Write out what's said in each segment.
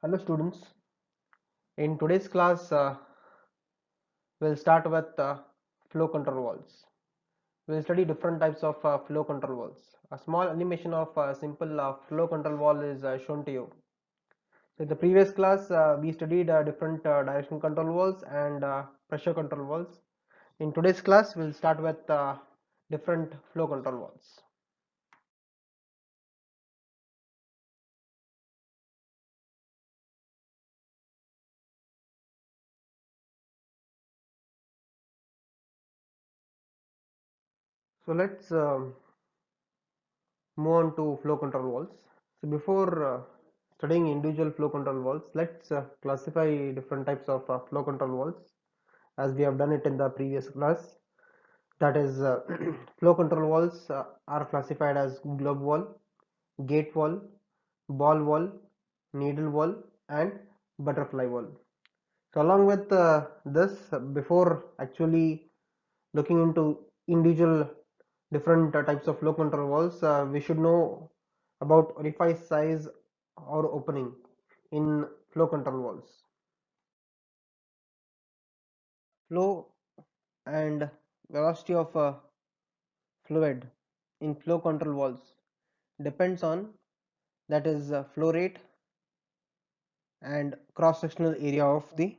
Hello students, in today's class we'll start with flow control valves. We'll study different types of flow control valves. A small animation of a simple flow control valve is shown to you. So in the previous class we studied different direction control valves and pressure control valves. In today's class we'll start with different flow control valves. So let's move on to flow control valves. So before studying individual flow control valves, let's classify different types of flow control valves as we have done it in the previous class. That is, flow control valves are classified as globe valve, gate valve, ball valve, needle valve, and butterfly valve. So along with this, before actually looking into individual different types of flow control valves, we should know about orifice size or opening in flow control valves. Flow and velocity of fluid in flow control valves depends on, that is, flow rate and cross sectional area of the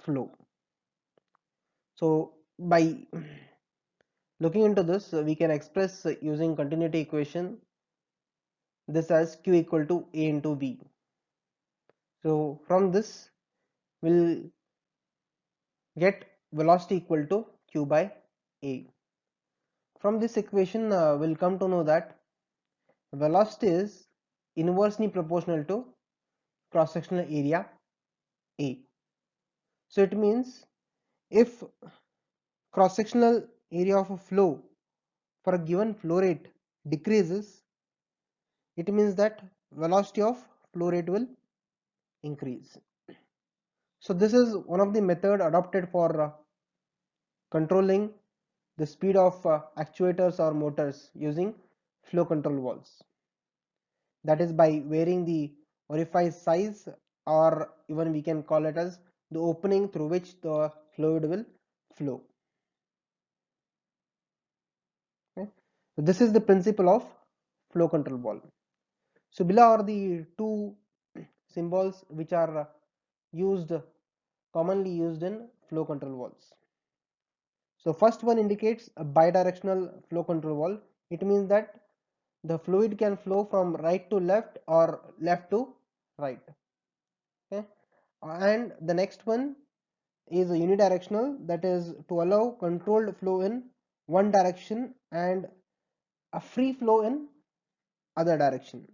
flow. So by looking into this, we can express using continuity equation this as Q equal to A into V. So from this we'll get velocity equal to Q by A. From this equation we'll come to know that velocity is inversely proportional to cross sectional area A. So it means if cross sectional area of a flow for a given flow rate decreases, it means that velocity of flow rate will increase. So this is one of the method adopted for controlling the speed of actuators or motors using flow control valves. That is by varying the orifice size, or even we can call it as the opening through which the fluid will flow. Okay. So this is the principle of flow control valve. So below are the two symbols which are commonly used in flow control valves. So first one indicates a bidirectional flow control valve. It means that the fluid can flow from right to left or left to right. Okay. And the next one is unidirectional, that is to allow controlled flow in one direction and a free flow in other direction.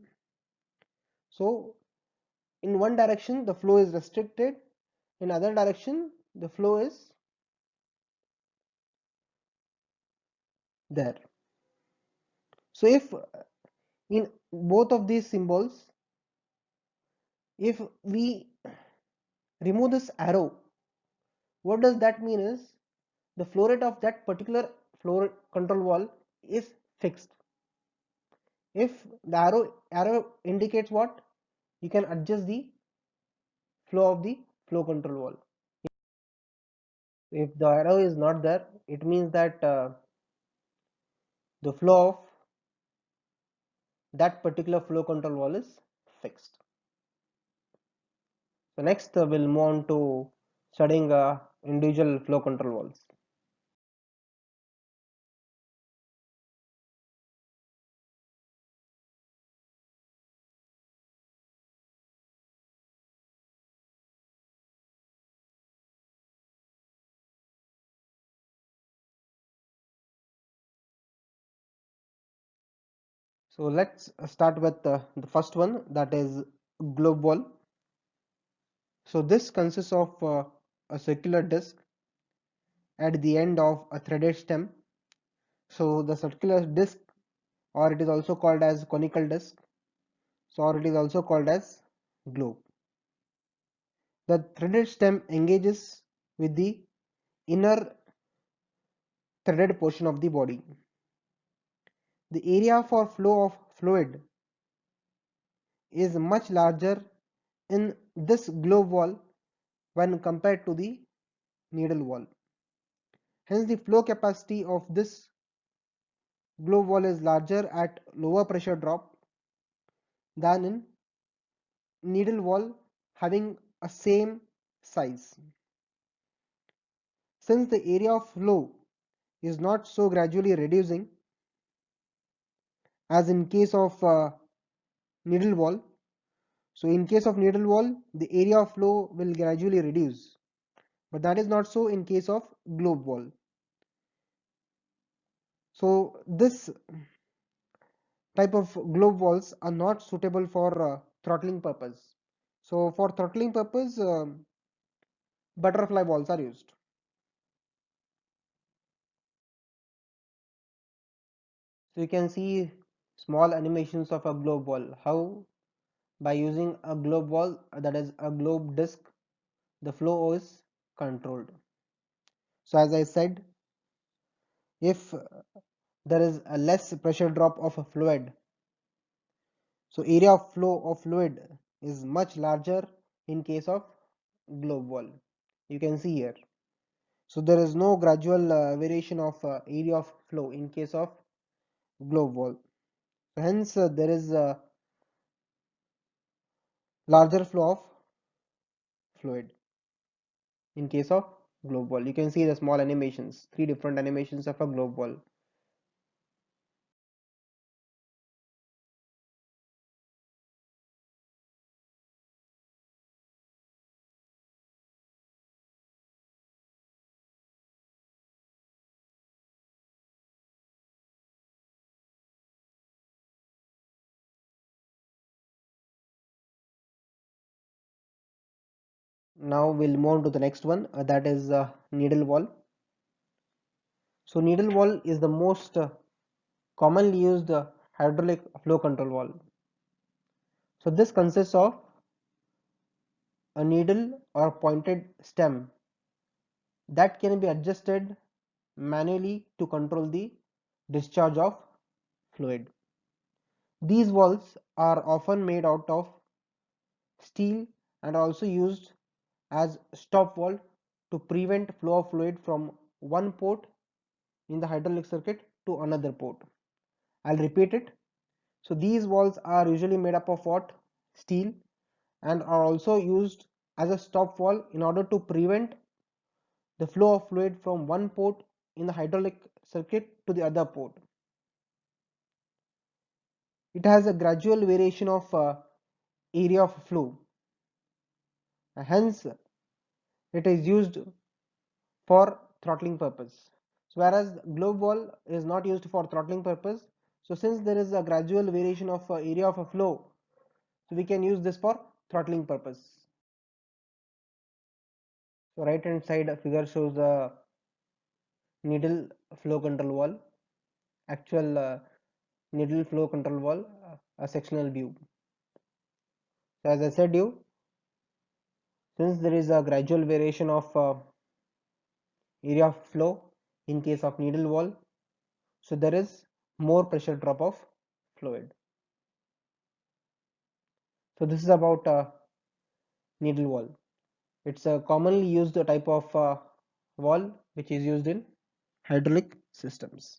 So in one direction the flow is restricted, in other direction the flow is there. So if in both of these symbols, if we remove this arrow, what does that mean is the flow rate of that particular flow control valve is fixed. If the arrow indicates what, you can adjust the flow of the flow control valve. If the arrow is not there, it means that the flow of that particular flow control valve is fixed. So next we'll move on to studying individual flow control valves. So let's start with the first one, that is globe valve. So this consists of a circular disc at the end of a threaded stem. So the circular disc, or it is also called as conical disc, so or it is also called as globe. The threaded stem engages with the inner threaded portion of the body. The area for flow of fluid is much larger in this globe wall when compared to the needle wall. Hence, the flow capacity of this globe wall is larger at lower pressure drop than in needle wall having a same size. Since the area of flow is not so gradually reducing as in case of needle wall, so in case of needle wall the area of flow will gradually reduce, but that is not so in case of globe wall. So this type of globe walls are not suitable for throttling purpose. So for throttling purpose, butterfly walls are used. So you can see small animations of a globe wall. How? By using a globe wall, that is a globe disc, the flow is controlled. So as I said, if there is a less pressure drop of a fluid, so area of flow of fluid is much larger in case of globe wall. You can see here. So there is no gradual variation of area of flow in case of globe wall. Hence there is a larger flow of fluid in case of globe wall. You can see the small animations, three different animations of a globe wall. Now we'll move on to the next one, that is needle wall. So needle wall is the most commonly used hydraulic flow control wall. So this consists of a needle or pointed stem that can be adjusted manually to control the discharge of fluid. These valves are often made out of steel and also used as stop valve to prevent flow of fluid from one port in the hydraulic circuit to another port. I'll repeat it. So these valves are usually made up of what? Steel, and are also used as a stop valve in order to prevent the flow of fluid from one port in the hydraulic circuit to the other port. It has a gradual variation of area of flow. Hence, it is used for throttling purpose. So whereas globe wall is not used for throttling purpose. So since there is a gradual variation of area of a flow, so we can use this for throttling purpose. So right hand side figure shows the needle flow control wall, actual needle flow control wall, a sectional view. So as I said you, since there is a gradual variation of area of flow in case of needle wall, so there is more pressure drop of fluid. So this is about needle wall. It's a commonly used type of wall which is used in hydraulic systems.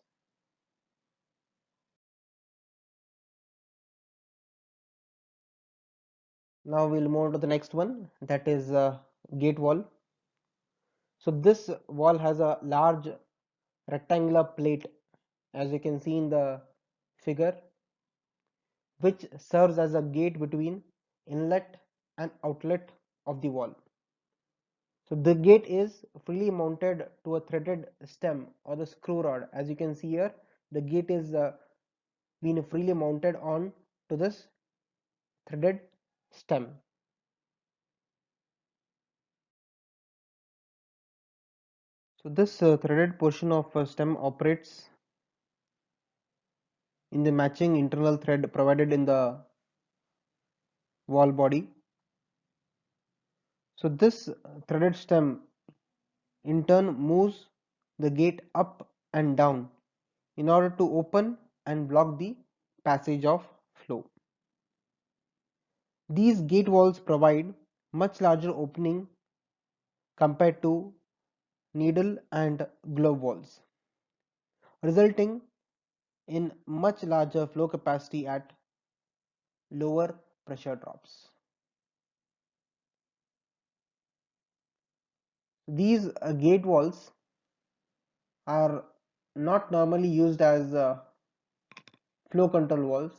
Now we'll move on to the next one, that is gate wall. So this wall has a large rectangular plate, as you can see in the figure, which serves as a gate between inlet and outlet of the wall. So the gate is freely mounted to a threaded stem or the screw rod. As you can see here, the gate is being freely mounted on to this threaded stem. So this threaded portion of stem operates in the matching internal thread provided in the wall body. So this threaded stem in turn moves the gate up and down in order to open and block the passage of flow. These gate walls provide much larger opening compared to needle and globe walls, resulting in much larger flow capacity at lower pressure drops. These gate walls are not normally used as flow control valves.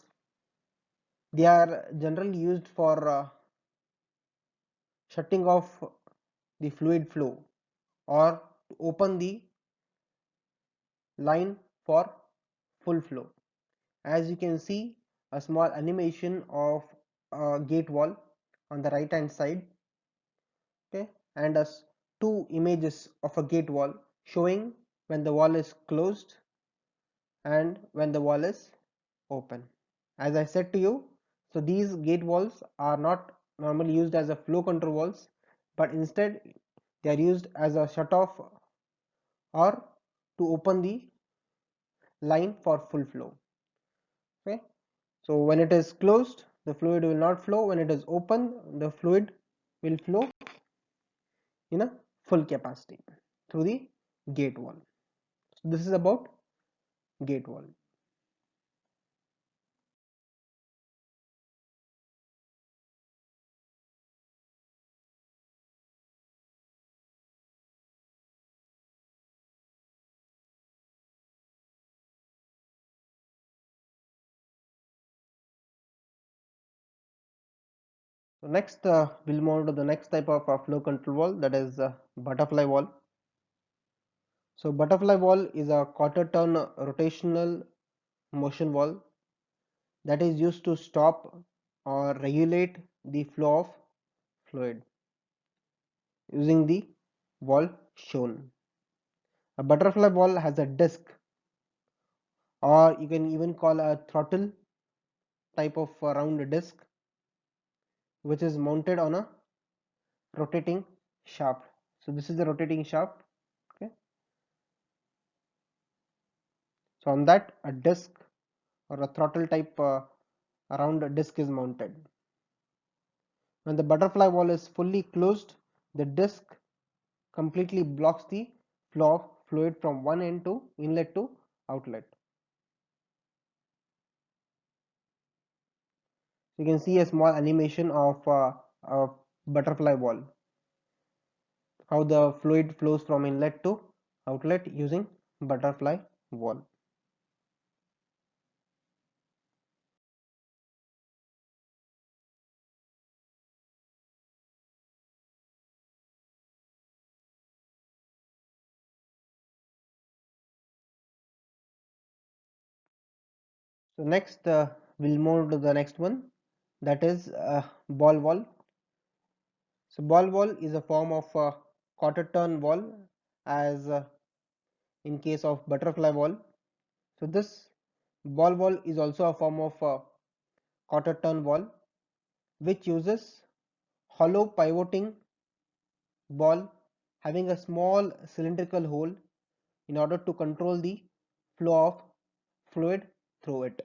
They are generally used for shutting off the fluid flow or to open the line for full flow. As you can see, a small animation of a gate wall on the right hand side, okay, and as two images of a gate wall showing when the wall is closed and when the wall is open. As I said to you, so these gate walls are not normally used as a flow control walls, but instead they are used as a shut off or to open the line for full flow. Okay, so when it is closed, the fluid will not flow. When it is open, the fluid will flow in a full capacity through the gate wall. So this is about gate wall. So next, we'll move on to the next type of flow control wall, that is butterfly wall. So butterfly wall is a quarter turn rotational motion wall that is used to stop or regulate the flow of fluid using the wall shown. A butterfly wall has a disc, or you can even call a throttle type of round disc, which is mounted on a rotating shaft. So this is the rotating shaft. Okay, so on that a disc or a throttle type round disc is mounted. When the butterfly wall is fully closed, the disc completely blocks the flow of fluid from one end to inlet to outlet. You can see a small animation of a butterfly wall, how the fluid flows from inlet to outlet using butterfly wall. So next, we'll move to the next one, that is ball wall. So ball wall is a form of quarter turn wall, as in case of butterfly wall. So this ball wall is also a form of quarter turn wall, which uses hollow pivoting ball having a small cylindrical hole in order to control the flow of fluid through it.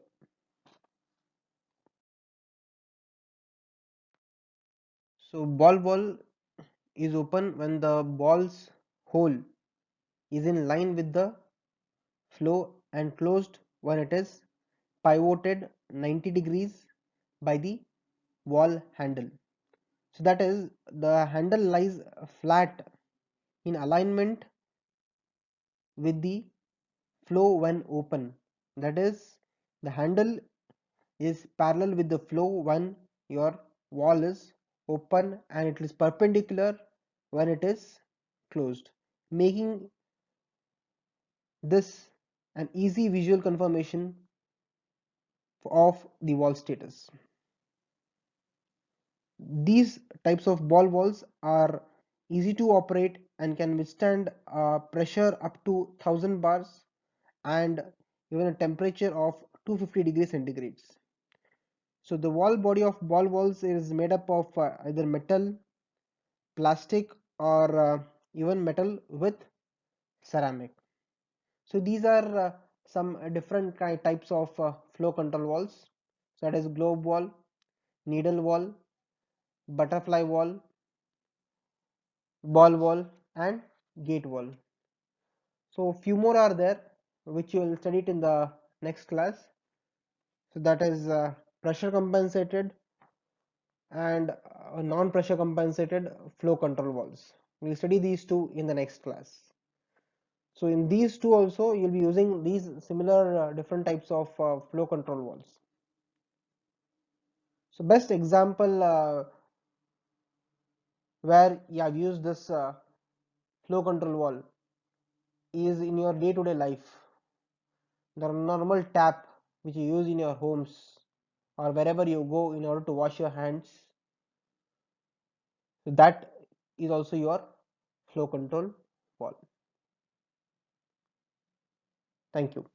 So ball wall is open when the ball's hole is in line with the flow and closed when it is pivoted 90 degrees by the wall handle. So that is, the handle lies flat in alignment with the flow when open. That is, the handle is parallel with the flow when your wall is open, and it is perpendicular when it is closed, making this an easy visual confirmation of the wall status. These types of ball walls are easy to operate and can withstand pressure up to 1000 bars and even a temperature of 250 degrees centigrades. So the wall body of ball walls is made up of either metal, plastic, or even metal with ceramic. So these are some different types of flow control walls. So that is globe wall, needle wall, butterfly wall, ball wall, and gate wall. So few more are there which you will study it in the next class. So that is pressure compensated and non-pressure compensated flow control valves. We'll study these two in the next class. So in these two also you'll be using these similar different types of flow control valves. So best example where you have used this flow control valve is in your day-to-day life. The normal tap which you use in your homes or wherever you go in order to wash your hands. So that is also your flow control valve. Thank you.